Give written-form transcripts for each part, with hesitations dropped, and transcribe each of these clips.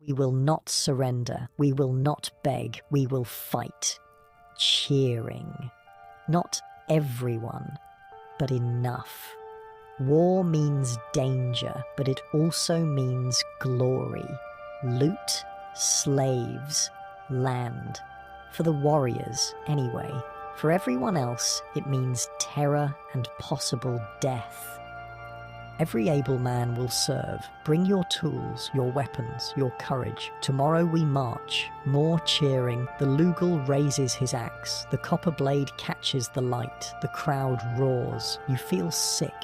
We will not surrender. We will not beg. We will fight. Cheering. Not everyone, but enough. War means danger, but it also means glory. Loot, slaves, land. For the warriors, anyway. For everyone else, it means terror and possible death. Every able man will serve. Bring your tools, your weapons, your courage. Tomorrow we march. More cheering. The Lugal raises his axe. The copper blade catches the light. The crowd roars. You feel sick.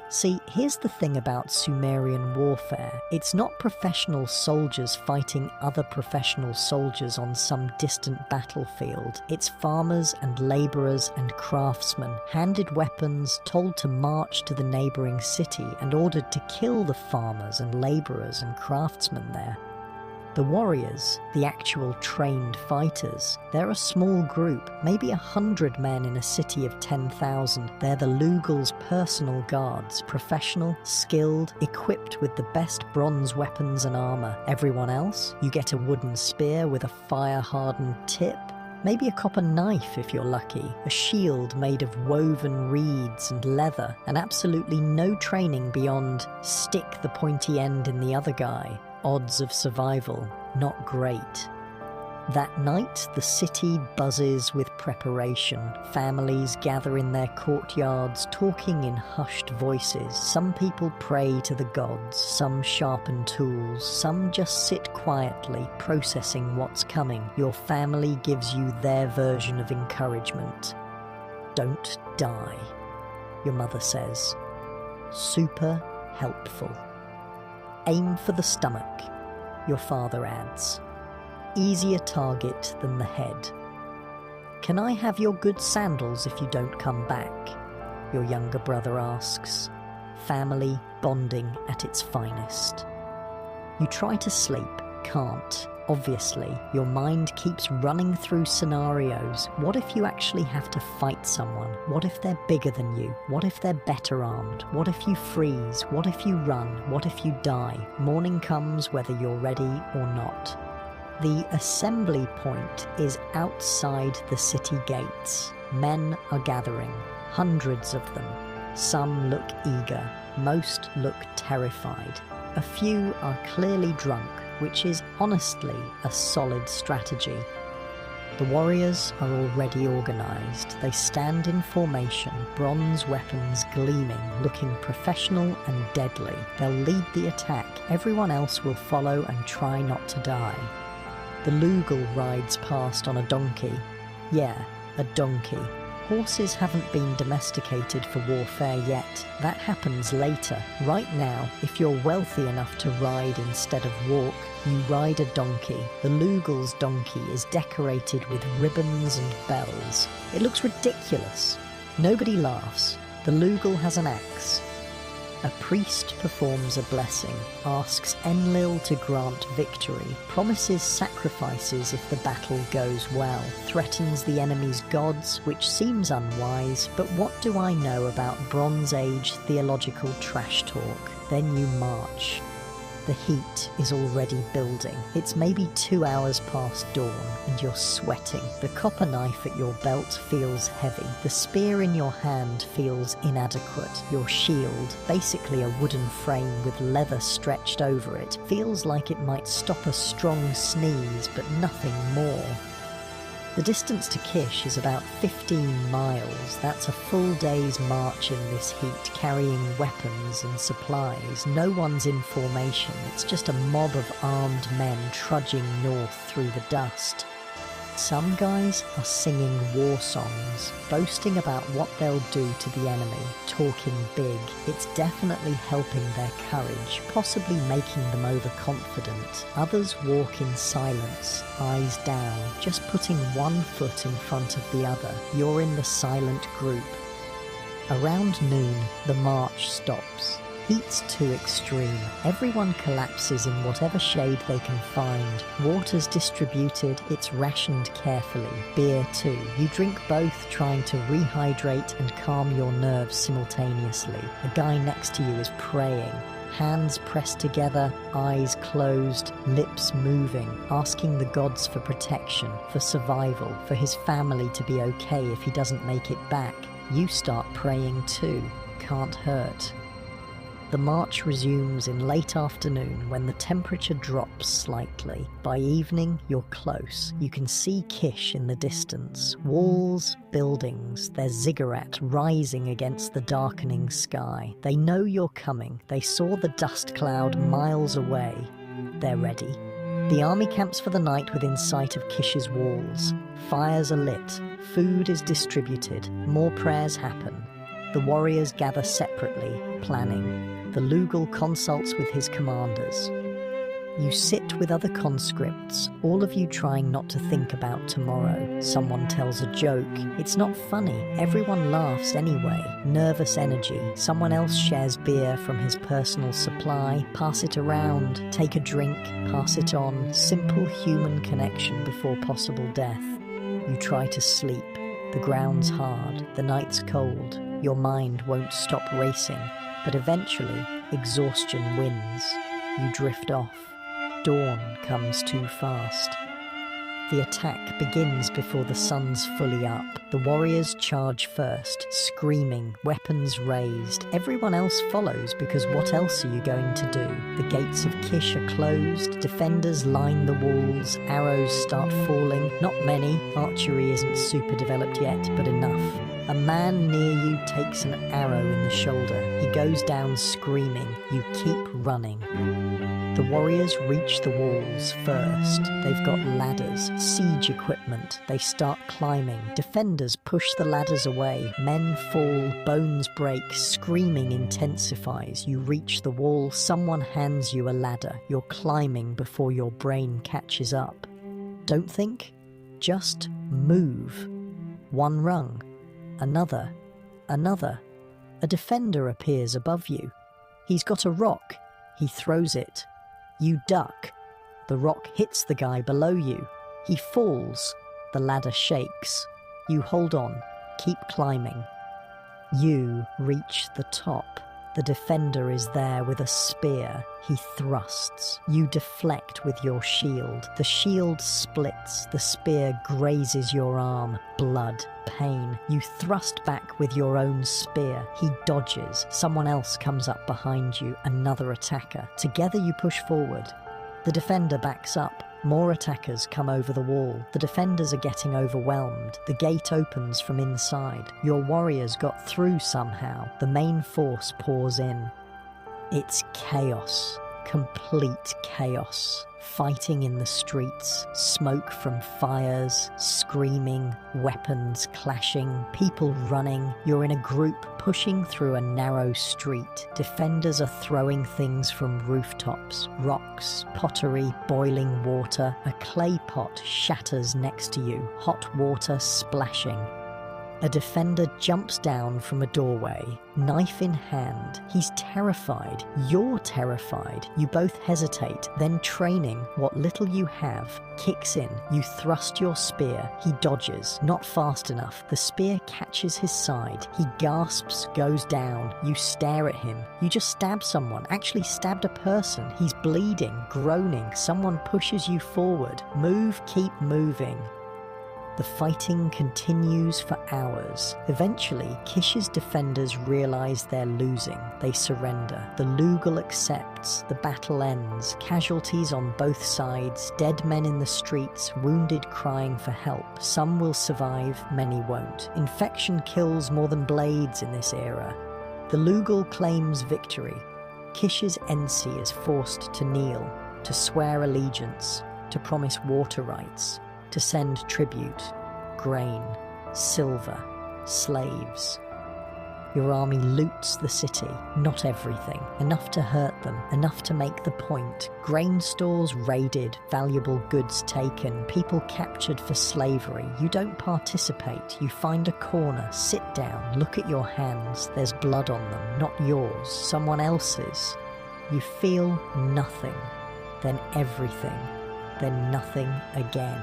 See, here's the thing about Sumerian warfare. It's not professional soldiers fighting other professional soldiers on some distant battlefield. It's farmers and labourers and craftsmen, handed weapons, told to march to the neighbouring city and ordered to kill the farmers and labourers and craftsmen there. The warriors, the actual trained fighters, they're a small group, maybe 100 men in a city of 10,000. They're the Lugal's personal guards, professional, skilled, equipped with the best bronze weapons and armour. Everyone else, you get a wooden spear with a fire-hardened tip, maybe a copper knife if you're lucky, a shield made of woven reeds and leather, and absolutely no training beyond stick the pointy end in the other guy. Odds of survival, not great. That night, the city buzzes with preparation. Families gather in their courtyards, talking in hushed voices. Some people pray to the gods, some sharpen tools, some just sit quietly, processing what's coming. Your family gives you their version of encouragement. Don't die, your mother says. Super helpful. Aim for the stomach, your father adds. Easier target than the head. Can I have your good sandals if you don't come back? Your younger brother asks. Family bonding at its finest. You try to sleep, can't. Obviously, your mind keeps running through scenarios. What if you actually have to fight someone? What if they're bigger than you? What if they're better armed? What if you freeze? What if you run? What if you die? Morning comes whether you're ready or not. The assembly point is outside the city gates. Men are gathering, hundreds of them. Some look eager, most look terrified. A few are clearly drunk, which is honestly a solid strategy. The warriors are already organised. They stand in formation, bronze weapons gleaming, looking professional and deadly. They'll lead the attack. Everyone else will follow and try not to die. The Lugal rides past on a donkey. Yeah, a donkey. Horses haven't been domesticated for warfare yet. That happens later. Right now, if you're wealthy enough to ride instead of walk, you ride a donkey. The Lugal's donkey is decorated with ribbons and bells. It looks ridiculous. Nobody laughs. The Lugal has an axe. A priest performs a blessing, asks Enlil to grant victory, promises sacrifices if the battle goes well, threatens the enemy's gods, which seems unwise, but what do I know about Bronze Age theological trash talk? Then you march. The heat is already building. It's maybe 2 hours past dawn, and you're sweating. The copper knife at your belt feels heavy. The spear in your hand feels inadequate. Your shield, basically a wooden frame with leather stretched over it, feels like it might stop a strong sneeze, but nothing more. The distance to Kish is about 15 miles. That's a full day's march in this heat, carrying weapons and supplies. No one's in formation. It's just a mob of armed men trudging north through the dust. Some guys are singing war songs, boasting about what they'll do to the enemy, talking big. It's definitely helping their courage, possibly making them overconfident. Others walk in silence, eyes down, just putting one foot in front of the other. You're in the silent group. Around noon, the march stops. Heat's too extreme. Everyone collapses in whatever shade they can find. Water's distributed, it's rationed carefully. Beer too. You drink both, trying to rehydrate and calm your nerves simultaneously. The guy next to you is praying. hands pressed together, eyes closed, lips moving, asking the gods for protection, for survival, for his family to be okay if he doesn't make it back. You start praying too. Can't hurt. The march resumes in late afternoon when the temperature drops slightly. By evening, you're close. You can see Kish in the distance. Walls, buildings, their ziggurat rising against the darkening sky. They know you're coming. They saw the dust cloud miles away. They're ready. The army camps for the night within sight of Kish's walls. Fires are lit. Food is distributed. More prayers happen. The warriors gather separately, planning. The Lugal consults with his commanders. You sit with other conscripts, all of you trying not to think about tomorrow. Someone tells a joke. It's not funny. Everyone laughs anyway. Nervous energy. Someone else shares beer from his personal supply. Pass it around. Take a drink. Pass it on. Simple human connection before possible death. You try to sleep. The ground's hard. The night's cold. Your mind won't stop racing. But eventually, exhaustion wins. You drift off. Dawn comes too fast. The attack begins before the sun's fully up. The warriors charge first, screaming, weapons raised. Everyone else follows because what else are you going to do? The gates of Kish are closed, defenders line the walls, arrows start falling. Not many, archery isn't super developed yet, but enough. A man near you takes an arrow in the shoulder. He goes down screaming. You keep running. The warriors reach the walls first. They've got ladders, siege equipment. They start climbing. Defenders push the ladders away. Men fall, bones break, screaming intensifies. You reach the wall. Someone hands you a ladder. You're climbing before your brain catches up. Don't think, just move. One rung. Another. A defender appears above you. He's got a rock. He throws it. You duck. The rock hits the guy below you. He falls. The ladder shakes. You hold on. Keep climbing. You reach the top. The defender is there with a spear. He thrusts. You deflect with your shield. The shield splits. The spear grazes your arm. Blood. Pain. You thrust back with your own spear. He dodges. Someone else comes up behind you. Another attacker. Together you push forward. The defender backs up. More attackers come over the wall. The defenders are getting overwhelmed. The gate opens from inside. Your warriors got through somehow. The main force pours in. It's chaos. Complete chaos. Fighting in the streets, smoke from fires, screaming, weapons clashing, people running. You're in a group pushing through a narrow street. Defenders are throwing things from rooftops, rocks, pottery, boiling water. A clay pot shatters next to you, hot water splashing. A defender jumps down from a doorway, knife in hand. He's terrified. You're terrified. You both hesitate. Then training, what little you have, kicks in. You thrust your spear. He dodges. Not fast enough. The spear catches his side. He gasps, goes down. You stare at him. You just stabbed someone. Actually stabbed a person. He's bleeding, groaning. Someone pushes you forward. Move, keep moving. The fighting continues for hours. Eventually, Kish's defenders realize they're losing. They surrender. The Lugal accepts. The battle ends. Casualties on both sides. Dead men in the streets, wounded crying for help. Some will survive, many won't. Infection kills more than blades in this era. The Lugal claims victory. Kish's Ensi is forced to kneel, to swear allegiance, to promise water rights, to send tribute, grain, silver, slaves. Your army loots the city, not everything, enough to hurt them, enough to make the point. Grain stores raided, valuable goods taken, people captured for slavery. You don't participate, you find a corner, sit down, look at your hands. There's blood on them, not yours, someone else's. You feel nothing, then everything, then nothing again.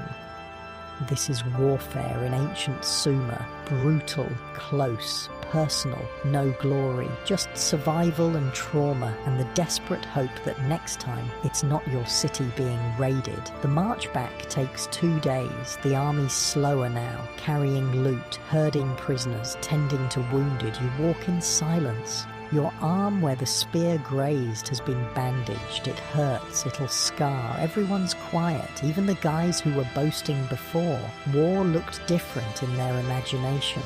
This is warfare in ancient Sumer, brutal, close, personal, no glory, just survival and trauma and the desperate hope that next time it's not your city being raided. The march back takes 2 days, the army's slower now, carrying loot, herding prisoners, tending to wounded. You walk in silence. Your arm where the spear grazed has been bandaged. It hurts, it'll scar. Everyone's quiet, even the guys who were boasting before. War looked different in their imagination.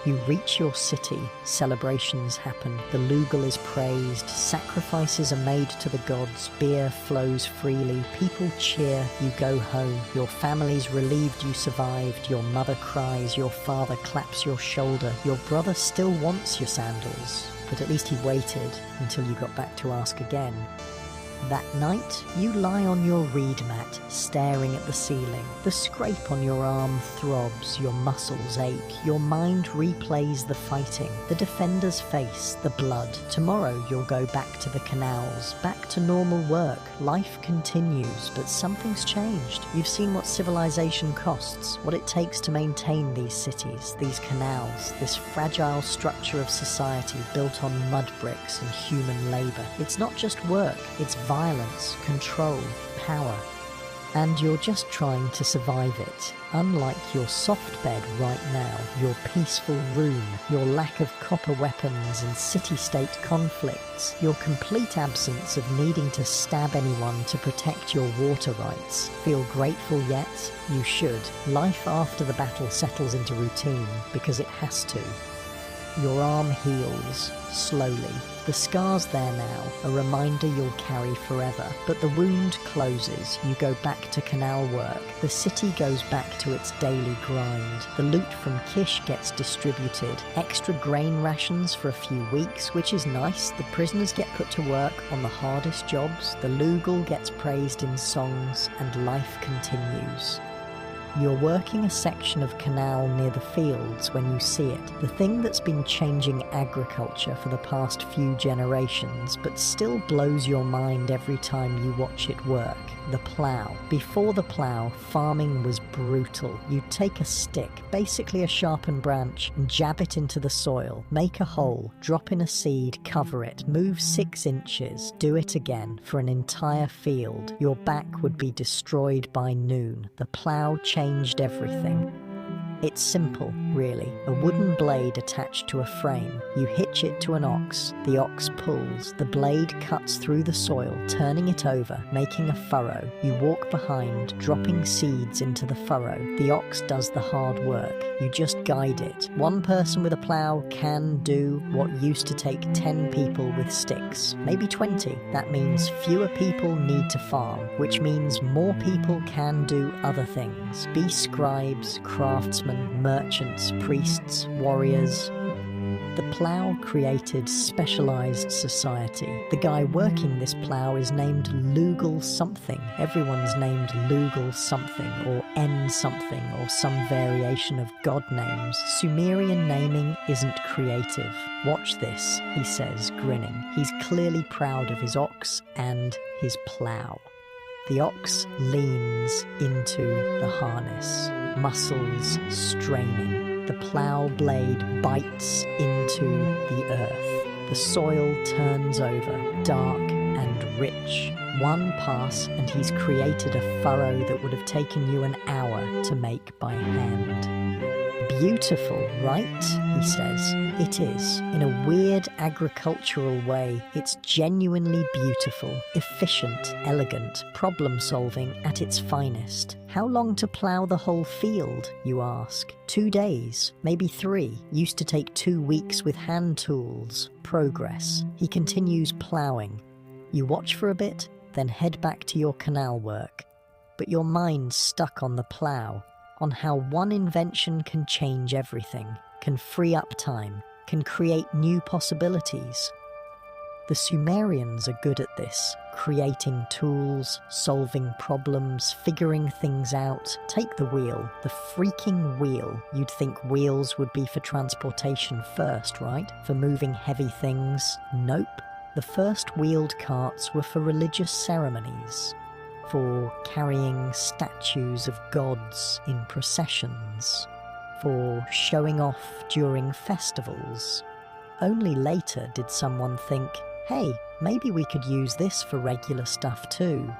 You reach your city, celebrations happen, the Lugal is praised, sacrifices are made to the gods, beer flows freely, people cheer, you go home, your family's relieved you survived, your mother cries, your father claps your shoulder, your brother still wants your sandals, but at least he waited until you got back to ask again. That night, you lie on your reed mat, staring at the ceiling. The scrape on your arm throbs, your muscles ache, your mind replays the fighting, the defender's face, the blood. Tomorrow you'll go back to the canals, back to normal work. Life continues, but something's changed. You've seen what civilization costs, what it takes to maintain these cities, these canals, this fragile structure of society built on mud bricks and human labor. It's not just work, it's violence, control, power. And you're just trying to survive it. Unlike your soft bed right now, your peaceful room, your lack of copper weapons and city-state conflicts, your complete absence of needing to stab anyone to protect your water rights. Feel grateful yet? You should. Life after the battle settles into routine, because it has to. Your arm heals, slowly. The scar's there now, a reminder you'll carry forever. But the wound closes, you go back to canal work. The city goes back to its daily grind. The loot from Kish gets distributed. Extra grain rations for a few weeks, which is nice. The prisoners get put to work on the hardest jobs. The Lugal gets praised in songs, and life continues. You're working a section of canal near the fields when you see it, the thing that's been changing agriculture for the past few generations, but still blows your mind every time you watch it work. The plough. Before the plough, farming was brutal. You'd take a stick, basically a sharpened branch, and jab it into the soil, make a hole, drop in a seed, cover it, move 6 inches, do it again for an entire field. Your back would be destroyed by noon. The plough changed everything. It's simple, really. A wooden blade attached to a frame. You hitch it to an ox. The ox pulls. The blade cuts through the soil, turning it over, making a furrow. You walk behind, dropping seeds into the furrow. The ox does the hard work. You just guide it. One person with a plough can do what used to take 10 people with sticks. Maybe 20. That means fewer people need to farm, which means more people can do other things. Be scribes, craftsmen, merchants, priests, warriors. The plough created specialized society. The guy working this plough is named Lugal something. Everyone's named Lugal something, or N something, or some variation of god names. Sumerian naming isn't creative. Watch this, he says, grinning. He's clearly proud of his ox and his plough. The ox leans into the harness, muscles straining. The plough blade bites into the earth. The soil turns over, dark and rich. One pass and he's created a furrow that would have taken you an hour to make by hand. Beautiful, right? He says. It is. In a weird agricultural way, it's genuinely beautiful, efficient, elegant, problem-solving at its finest. How long to plough the whole field, you ask? 2 days, maybe 3. Used to take 2 weeks with hand tools. Progress. He continues ploughing. You watch for a bit, then head back to your canal work. But your mind's stuck on the plough, on how one invention can change everything, can free up time, can create new possibilities. The Sumerians are good at this, creating tools, solving problems, figuring things out. Take the wheel, the freaking wheel. You'd think wheels would be for transportation first, right? For moving heavy things. Nope. The first wheeled carts were for religious ceremonies. for carrying statues of gods in processions, for showing off during festivals. Only later did someone think, hey, maybe we could use this for regular stuff too.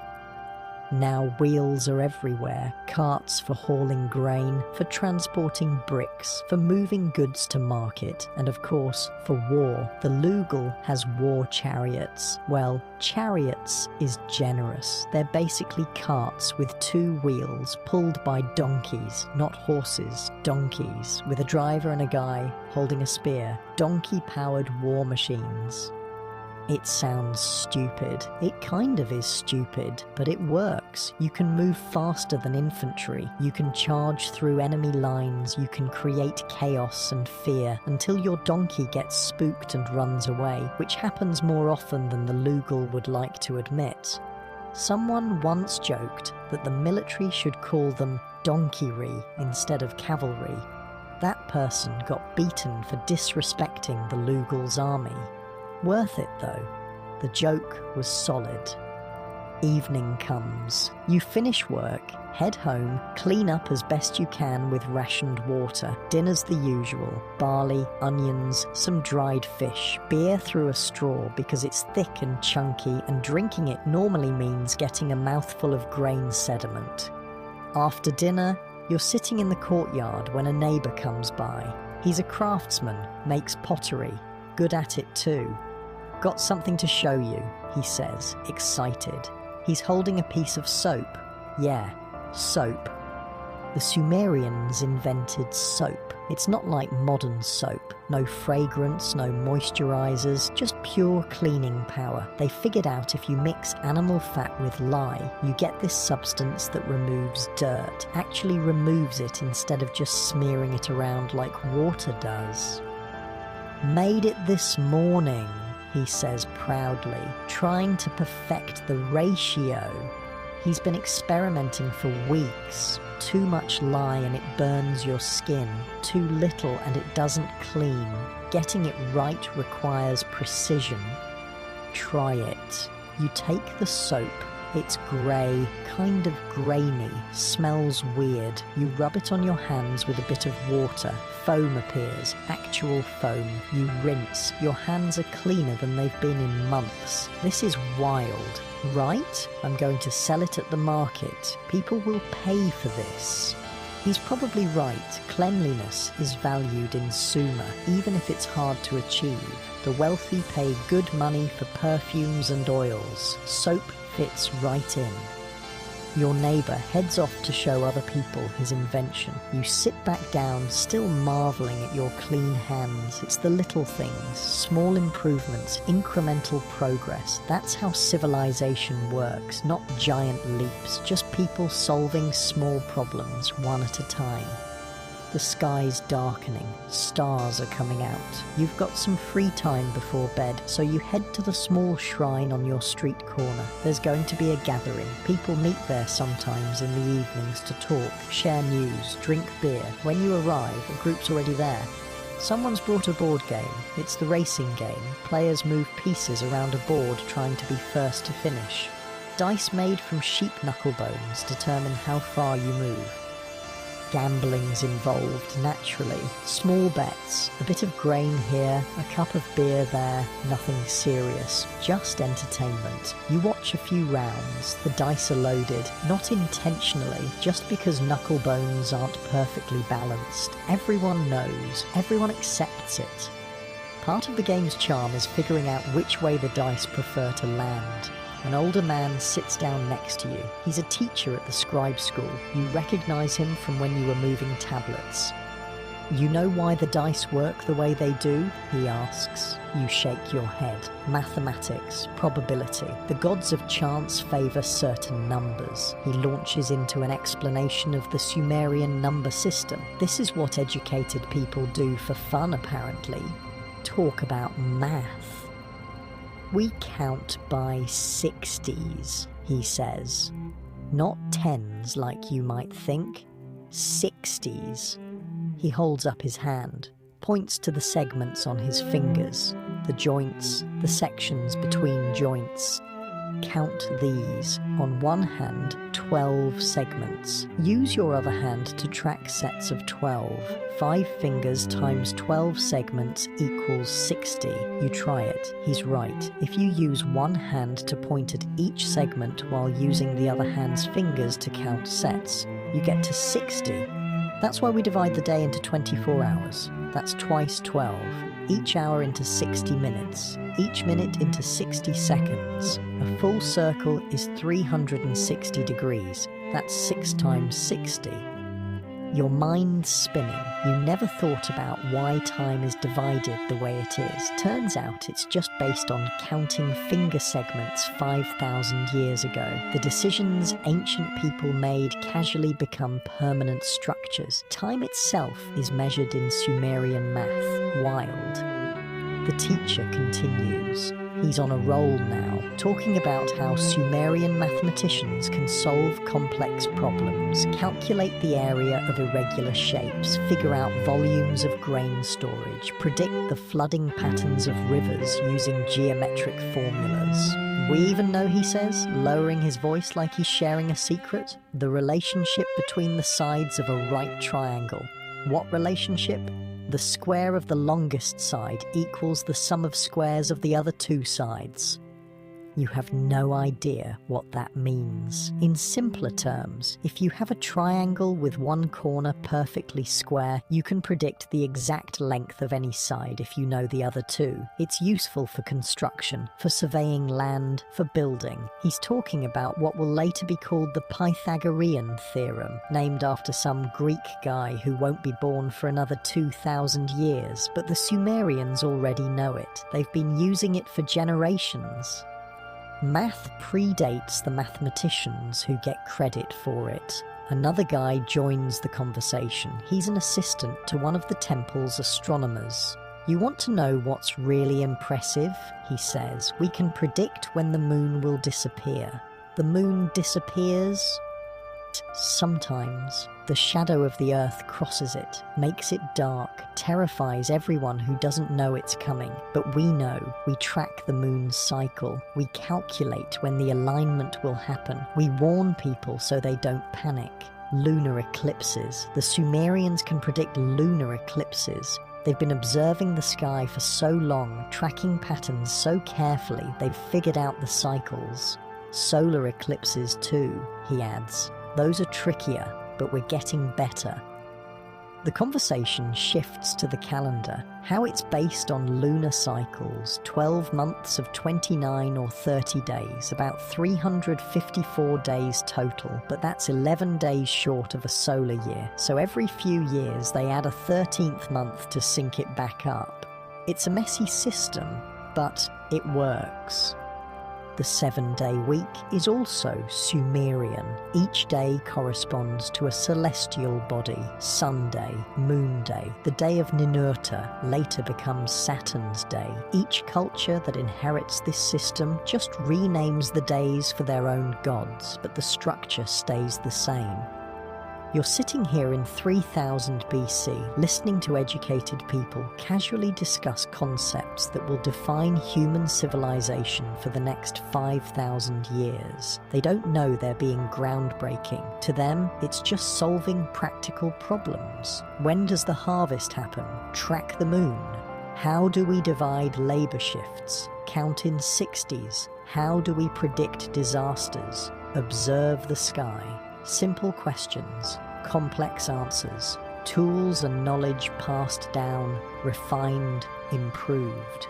Now wheels are everywhere, carts for hauling grain, for transporting bricks, for moving goods to market, and of course, for war. The Lugal has war chariots. Well, chariots is generous. They're basically carts with 2 wheels pulled by donkeys, not horses, donkeys, with a driver and a guy holding a spear. Donkey-powered war machines. It sounds stupid. It kind of is stupid, but it works. You can move faster than infantry. You can charge through enemy lines. You can create chaos and fear until your donkey gets spooked and runs away, which happens more often than the Lugal would like to admit. Someone once joked that the military should call them donkeyry instead of cavalry. That person got beaten for disrespecting the Lugal's army. Worth it though. The joke was solid. Evening comes. You finish work, head home, clean up as best you can with rationed water. Dinner's the usual. Barley, onions, some dried fish, beer through a straw because it's thick and chunky, and drinking it normally means getting a mouthful of grain sediment. After dinner, you're sitting in the courtyard when a neighbour comes by. He's a craftsman, makes pottery, good at it too. Got something to show you, he says, excited. He's holding a piece of soap. Yeah, soap. The Sumerians invented soap. It's not like modern soap. No fragrance, no moisturizers, just pure cleaning power. They figured out if you mix animal fat with lye, you get this substance that removes dirt. Actually removes it instead of just smearing it around like water does. Made it this morning, he says proudly, trying to perfect the ratio. He's been experimenting for weeks. Too much lye and it burns your skin. Too little and it doesn't clean. Getting it right requires precision. Try it. You take the soap. It's grey, kind of grainy, smells weird. You rub it on your hands with a bit of water. Foam appears, actual foam. You rinse. Your hands are cleaner than they've been in months. This is wild, right? I'm going to sell it at the market. People will pay for this. He's probably right. Cleanliness is valued in Sumer, even if it's hard to achieve. The wealthy pay good money for perfumes and oils. Soap fits right in. Your neighbour heads off to show other people his invention. You sit back down, still marvelling at your clean hands. It's the little things, small improvements, incremental progress. That's how civilization works, not giant leaps, just people solving small problems one at a time. The sky's darkening, stars are coming out. You've got some free time before bed, so you head to the small shrine on your street corner. There's going to be a gathering. People meet there sometimes in the evenings to talk, share news, drink beer. When you arrive, a group's already there. Someone's brought a board game. It's the racing game. Players move pieces around a board trying to be first to finish. Dice made from sheep knuckle bones determine how far you move. Gambling's involved, naturally. Small bets, a bit of grain here, a cup of beer there, nothing serious, just entertainment. You watch a few rounds, the dice are loaded, not intentionally, just because knuckle bones aren't perfectly balanced. Everyone knows, everyone accepts it. Part of the game's charm is figuring out which way the dice prefer to land. An older man sits down next to you. He's a teacher at the scribe school. You recognize him from when you were moving tablets. You know why the dice work the way they do? He asks. You shake your head. Mathematics, probability. The gods of chance favor certain numbers. He launches into an explanation of the Sumerian number system. This is what educated people do for fun, apparently. Talk about math. We count by 60s, he says. Not 10s like you might think. 60s. He holds up his hand, points to the segments on his fingers, the joints, the sections between joints. Count these. On one hand, 12 segments. Use your other hand to track sets of 12. 5 fingers times 12 segments equals 60. You try it. He's right. If you use one hand to point at each segment while using the other hand's fingers to count sets, you get to 60. That's why we divide the day into 24 hours. That's twice 12. Each hour into 60 minutes. Each minute into 60 seconds. A full circle is 360 degrees. That's 6 times 60. Your mind's spinning. You never thought about why time is divided the way it is. Turns out it's just based on counting finger segments 5,000 years ago. The decisions ancient people made casually become permanent structures. Time itself is measured in Sumerian math. Wild. The teacher continues. He's on a roll now, talking about how Sumerian mathematicians can solve complex problems, calculate the area of irregular shapes, figure out volumes of grain storage, predict the flooding patterns of rivers using geometric formulas. We even know, he says, lowering his voice like he's sharing a secret, the relationship between the sides of a right triangle. What relationship? The square of the longest side equals the sum of squares of the other two sides. You have no idea what that means. In simpler terms, if you have a triangle with one corner perfectly square, you can predict the exact length of any side if you know the other two. It's useful for construction, for surveying land, for building. He's talking about what will later be called the Pythagorean theorem, named after some Greek guy who won't be born for another 2,000 years, but the Sumerians already know it. They've been using it for generations. Math predates the mathematicians who get credit for it. Another guy joins the conversation. He's an assistant to one of the temple's astronomers. You want to know what's really impressive? He says. We can predict when the moon will disappear. The moon disappears sometimes. The shadow of the earth crosses it, makes it dark, terrifies everyone who doesn't know it's coming. But we know. We track the moon's cycle. We calculate when the alignment will happen. We warn people so they don't panic. Lunar eclipses. The Sumerians can predict lunar eclipses. They've been observing the sky for so long, tracking patterns so carefully, they've figured out the cycles. Solar eclipses too, he adds. Those are trickier, but we're getting better. The conversation shifts to the calendar, how it's based on lunar cycles, 12 months of 29 or 30 days, about 354 days total, but that's 11 days short of a solar year, so every few years they add a 13th month to sync it back up. It's a messy system, but it works. The 7-day week is also Sumerian. Each day corresponds to a celestial body. Sun day, moon day. The day of Ninurta later becomes Saturn's day. Each culture that inherits this system just renames the days for their own gods, but the structure stays the same. You're sitting here in 3000 BC, listening to educated people casually discuss concepts that will define human civilization for the next 5,000 years. They don't know they're being groundbreaking. To them, it's just solving practical problems. When does the harvest happen? Track the moon. How do we divide labor shifts? Count in 60s. How do we predict disasters? Observe the sky. Simple questions, complex answers, tools and knowledge passed down, refined, improved.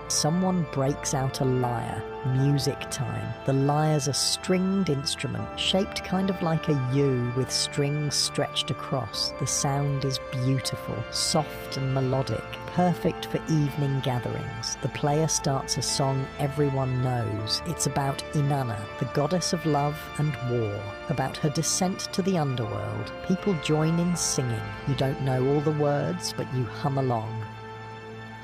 Someone breaks out a lyre, music time. The lyre's a stringed instrument, shaped kind of like a U with strings stretched across. The sound is beautiful, soft and melodic, perfect for evening gatherings. The player starts a song everyone knows. It's about Inanna, the goddess of love and war, about her descent to the underworld. People join in singing. You don't know all the words, but you hum along.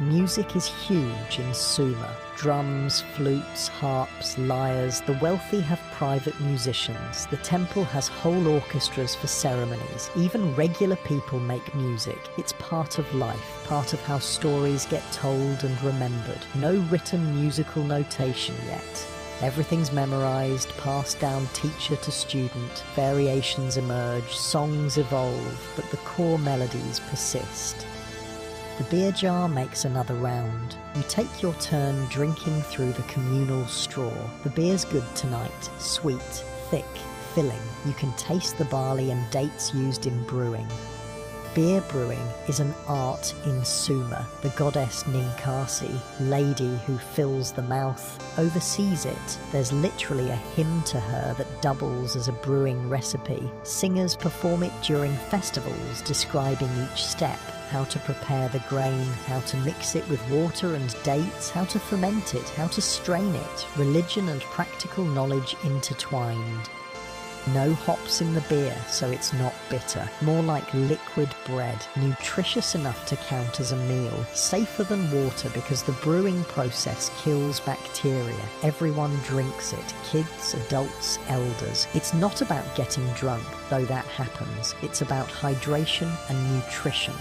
Music is huge in Sumer. Drums, flutes, harps, lyres. The wealthy have private musicians. The temple has whole orchestras for ceremonies. Even regular people make music. It's part of life, part of how stories get told and remembered. No written musical notation yet. Everything's memorized, passed down teacher to student, variations emerge, songs evolve, but the core melodies persist. The beer jar makes another round. You take your turn drinking through the communal straw. The beer's good tonight, sweet, thick, filling. You can taste the barley and dates used in brewing. Beer brewing is an art in Sumer. The goddess Ninkasi, lady who fills the mouth, oversees it. There's literally a hymn to her that doubles as a brewing recipe. Singers perform it during festivals, describing each step: how to prepare the grain, how to mix it with water and dates, how to ferment it, how to strain it. Religion and practical knowledge intertwined. No hops in the beer, so it's not bitter. More like liquid bread, nutritious enough to count as a meal. Safer than water because the brewing process kills bacteria. Everyone drinks it, kids, adults, elders. It's not about getting drunk, though that happens. It's about hydration and nutrition.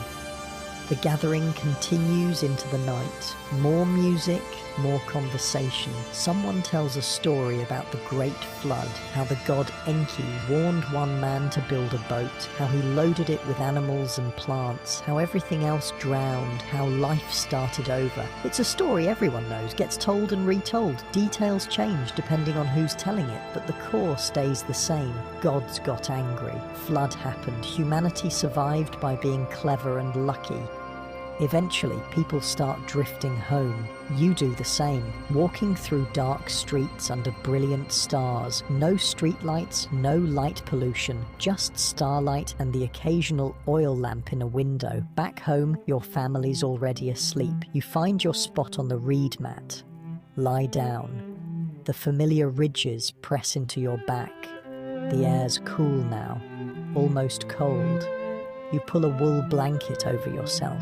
The gathering continues into the night. More music, more conversation. Someone tells a story about the Great Flood, how the god Enki warned one man to build a boat, how he loaded it with animals and plants, how everything else drowned, how life started over. It's a story everyone knows, gets told and retold. Details change depending on who's telling it, but the core stays the same. Gods got angry. Flood happened. Humanity survived by being clever and lucky. Eventually, people start drifting home. You do the same, walking through dark streets under brilliant stars. No streetlights, no light pollution, just starlight and the occasional oil lamp in a window. Back home, your family's already asleep. You find your spot on the reed mat. Lie down. The familiar ridges press into your back. The air's cool now, almost cold. You pull a wool blanket over yourself.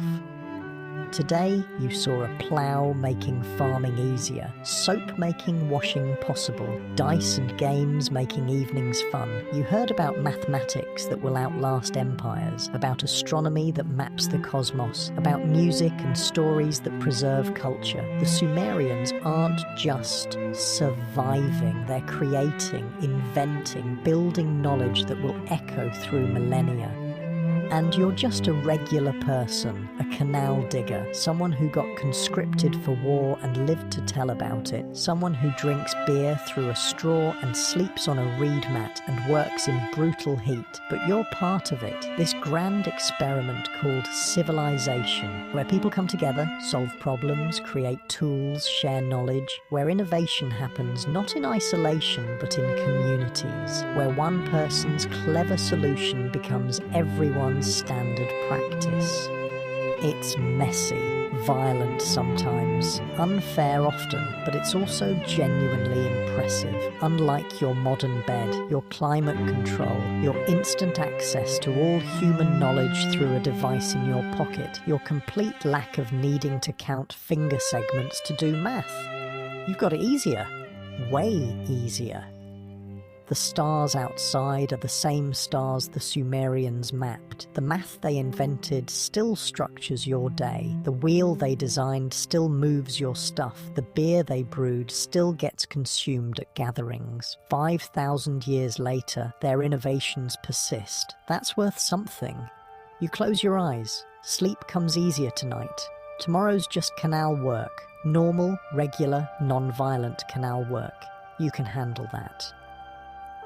Today, you saw a plough making farming easier, soap making washing possible, dice and games making evenings fun. You heard about mathematics that will outlast empires, about astronomy that maps the cosmos, about music and stories that preserve culture. The Sumerians aren't just surviving, they're creating, inventing, building knowledge that will echo through millennia. And you're just a regular person, a canal digger, someone who got conscripted for war and lived to tell about it, someone who drinks beer through a straw and sleeps on a reed mat and works in brutal heat. But you're part of it, this grand experiment called civilization, where people come together, solve problems, create tools, share knowledge, where innovation happens not in isolation but in communities, where one person's clever solution becomes everyone's standard practice. It's messy, violent sometimes, unfair often, but it's also genuinely impressive. Unlike your modern bed, your climate control, your instant access to all human knowledge through a device in your pocket, your complete lack of needing to count finger segments to do math. You've got it easier, way easier. The stars outside are the same stars the Sumerians mapped. The math they invented still structures your day. The wheel they designed still moves your stuff. The beer they brewed still gets consumed at gatherings. 5,000 years later, their innovations persist. That's worth something. You close your eyes. Sleep comes easier tonight. Tomorrow's just canal work. Normal, regular, non-violent canal work. You can handle that.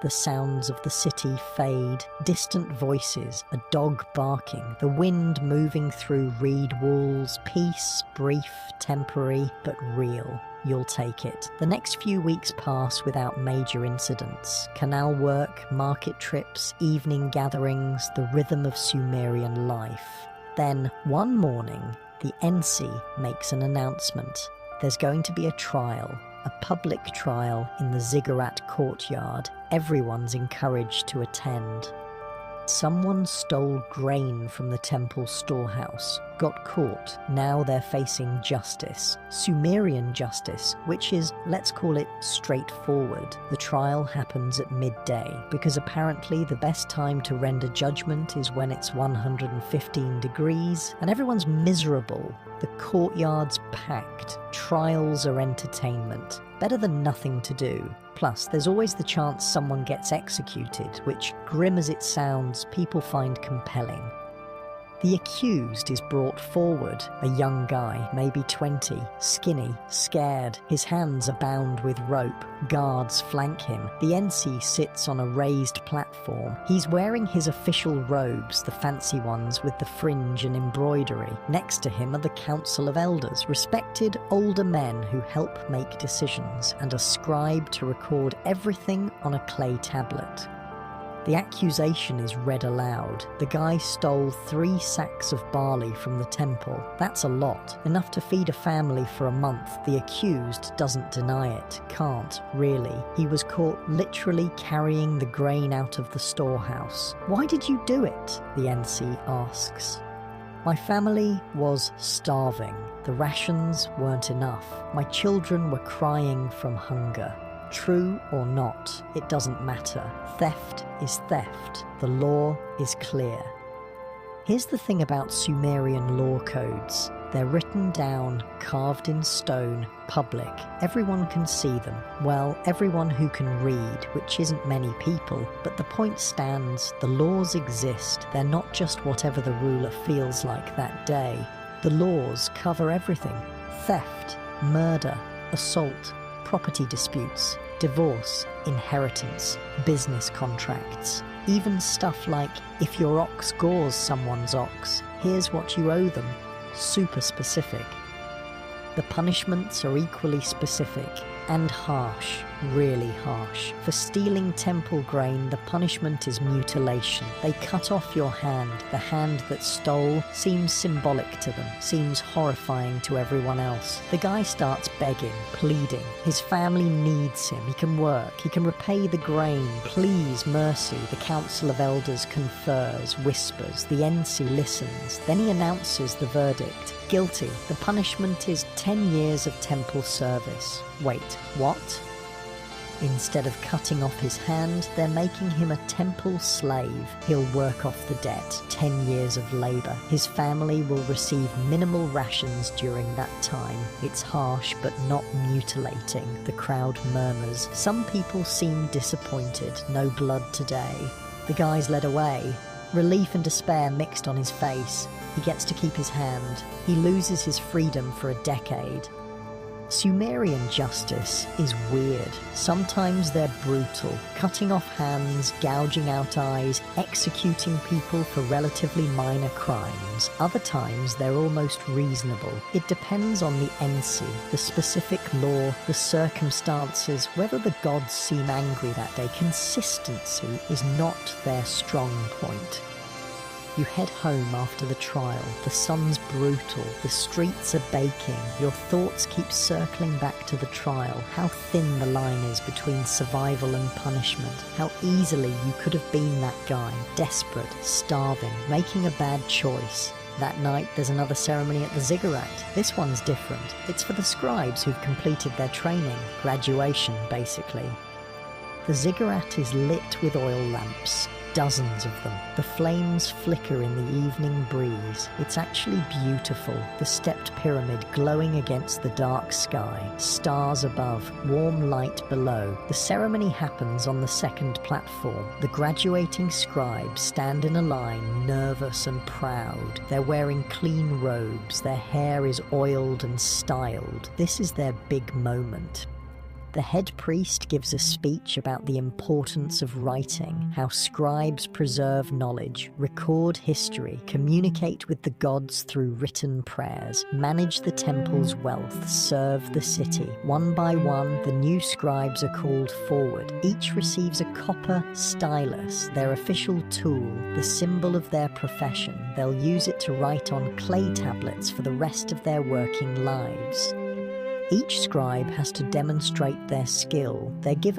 The sounds of the city fade, distant voices, a dog barking, the wind moving through reed walls, peace, brief, temporary, but real. You'll take it. The next few weeks pass without major incidents. Canal work, market trips, evening gatherings, the rhythm of Sumerian life. Then, one morning, the Ensi makes an announcement. There's going to be a trial. A public trial in the ziggurat courtyard. Everyone's encouraged to attend. Someone stole grain from the temple storehouse, got caught, now they're facing justice. Sumerian justice, which is, let's call it, straightforward. The trial happens at midday, because apparently the best time to render judgment is when it's 115 degrees, and everyone's miserable. The courtyard's packed. Trials are entertainment. Better than nothing to do. Plus, there's always the chance someone gets executed, which, grim as it sounds, people find compelling. The accused is brought forward, a young guy, maybe 20, skinny, scared. His hands are bound with rope. Guards flank him. The NC sits on a raised platform. He's wearing his official robes, the fancy ones with the fringe and embroidery. Next to him are the Council of Elders, respected older men who help make decisions, and a scribe to record everything on a clay tablet. The accusation is read aloud. The guy stole 3 sacks of barley from the temple. That's a lot, enough to feed a family for a month. The accused doesn't deny it, can't, really. He was caught literally carrying the grain out of the storehouse. Why did you do it? The NC asks. My family was starving. The rations weren't enough. My children were crying from hunger. True or not, it doesn't matter. Theft is theft. The law is clear. Here's the thing about Sumerian law codes. They're written down, carved in stone, public. Everyone can see them. Well, everyone who can read, which isn't many people. But the point stands, the laws exist. They're not just whatever the ruler feels like that day. The laws cover everything. Theft, murder, assault, property disputes, divorce, inheritance, business contracts, even stuff like, if your ox gores someone's ox, here's what you owe them. Super specific. The punishments are equally specific and harsh, really harsh. For stealing temple grain, the punishment is mutilation. They cut off your hand. The hand that stole seems symbolic to them, seems horrifying to everyone else. The guy starts begging, pleading. His family needs him. He can work. He can repay the grain. Please, mercy. The Council of Elders confers, whispers. The NC listens. Then he announces the verdict. Guilty. The punishment is 10 years of temple service. Wait, what? Instead of cutting off his hand, they're making him a temple slave. He'll work off the debt, 10 years of labor. His family will receive minimal rations during that time. It's harsh, but not mutilating. The crowd murmurs. Some people seem disappointed. No blood today. The guy's led away. Relief and despair mixed on his face. He gets to keep his hand. He loses his freedom for a decade. Sumerian justice is weird. Sometimes they're brutal, cutting off hands, gouging out eyes, executing people for relatively minor crimes. Other times they're almost reasonable. It depends on the NC, the specific law, the circumstances, whether the gods seem angry that day. Consistency is not their strong point. You head home after the trial. The sun's brutal. The streets are baking. Your thoughts keep circling back to the trial. How thin the line is between survival and punishment. How easily you could have been that guy. Desperate, starving, making a bad choice. That night, there's another ceremony at the ziggurat. This one's different. It's for the scribes who've completed their training. Graduation, basically. The ziggurat is lit with oil lamps. Dozens of them. The flames flicker in the evening breeze. It's actually beautiful. The stepped pyramid glowing against the dark sky. Stars above, warm light below. The ceremony happens on the second platform. The graduating scribes stand in a line, nervous and proud. They're wearing clean robes. Their hair is oiled and styled. This is their big moment. The head priest gives a speech about the importance of writing, how scribes preserve knowledge, record history, communicate with the gods through written prayers, manage the temple's wealth, serve the city. One by one, the new scribes are called forward. Each receives a copper stylus, their official tool, the symbol of their profession. They'll use it to write on clay tablets for the rest of their working lives. Each scribe has to demonstrate their skill. They're given